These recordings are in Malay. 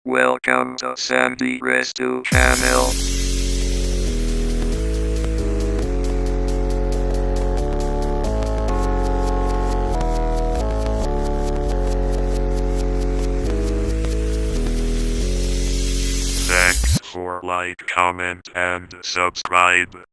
Welcome to Sandy Restu channel. Thanks for like, comment and subscribe.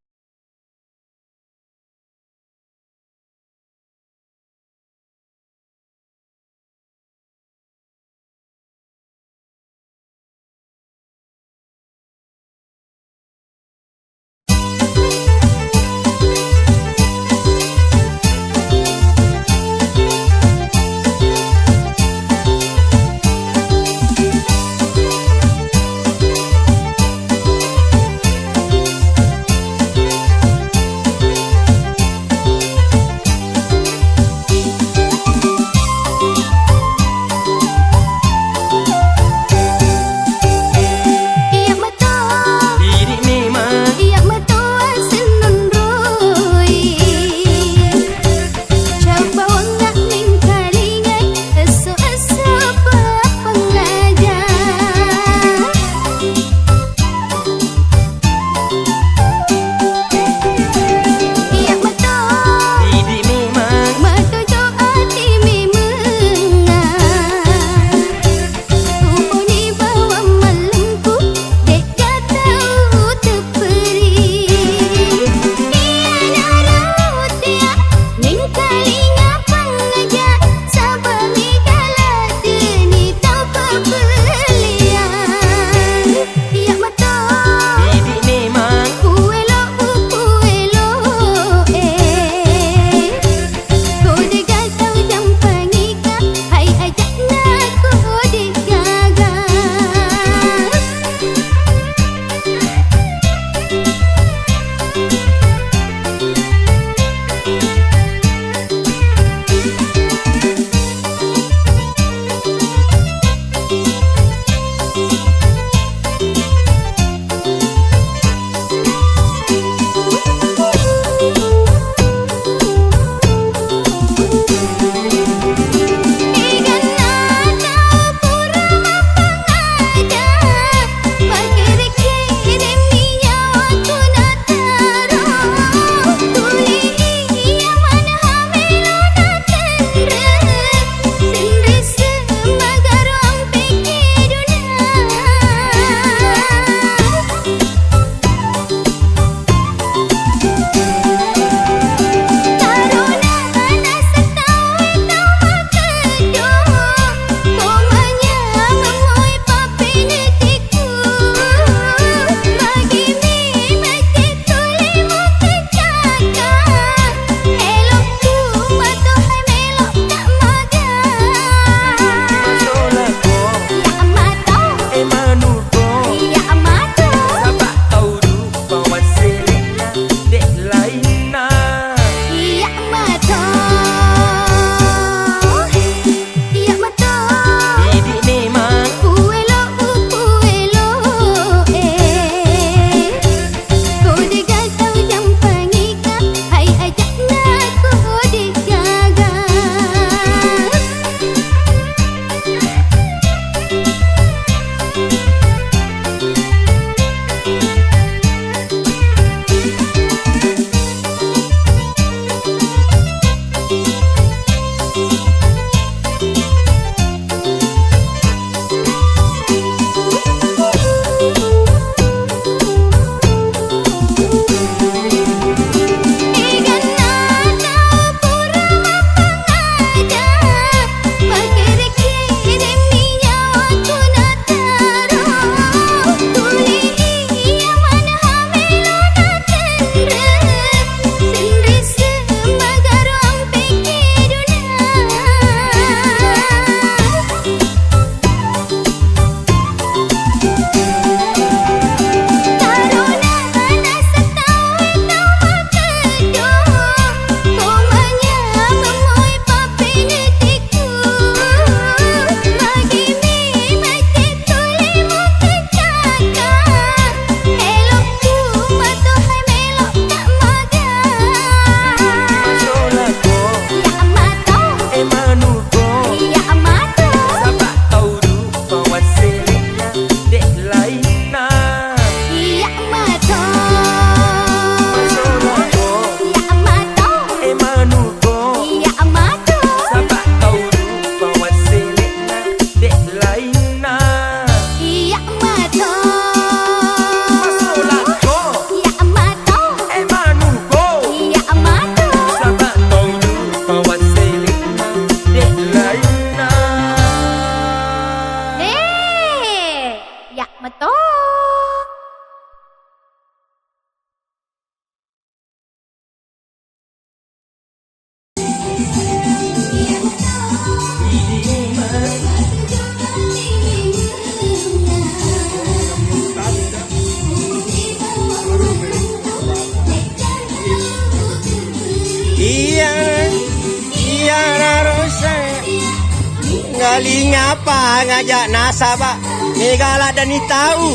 Galing apa ngajak nasabah Megala dan ni tahu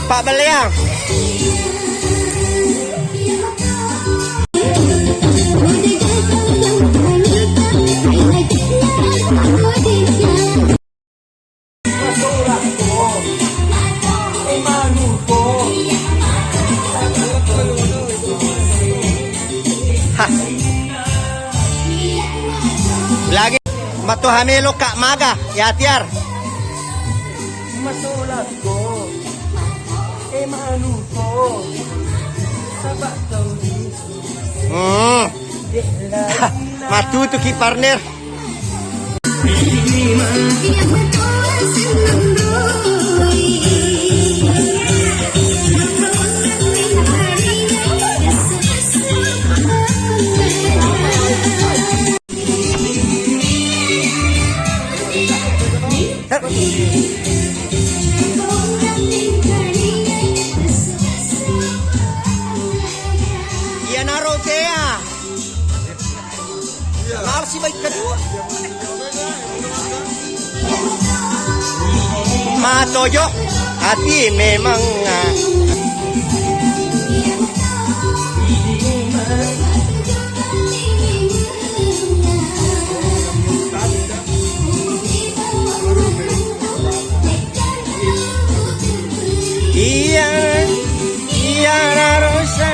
Pak Beliang. Lagi Matu hamelo kak maga ya tiar. Masulat ko, malu ko, sabak kau Matu tu ki partner. Iyan na rotea. Mahal si baik kedua. Matojo hati memang Iya narosa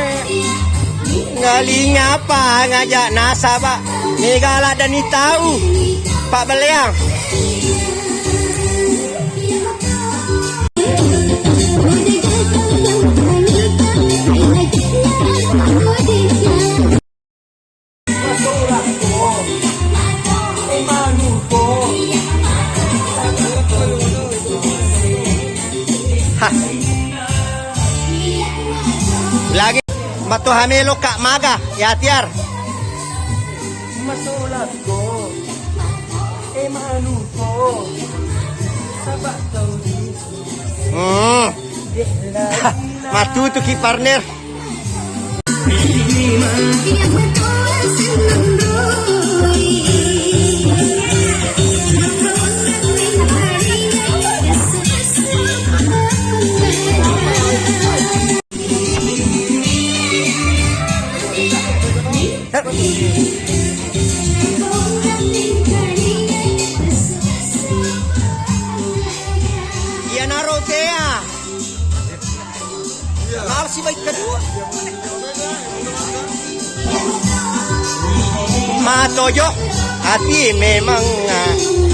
Galing apa ngajak nasabah Megala dan ni tahu Pak Beliang. masulat ko, malu ko, Lagi Matu hamelo kak maga ya tiar. masulat ko, malu ko, sabak kau Matu tu ki partner. Iyan na rotea. Mahal si baik kedua. Matojo hati memang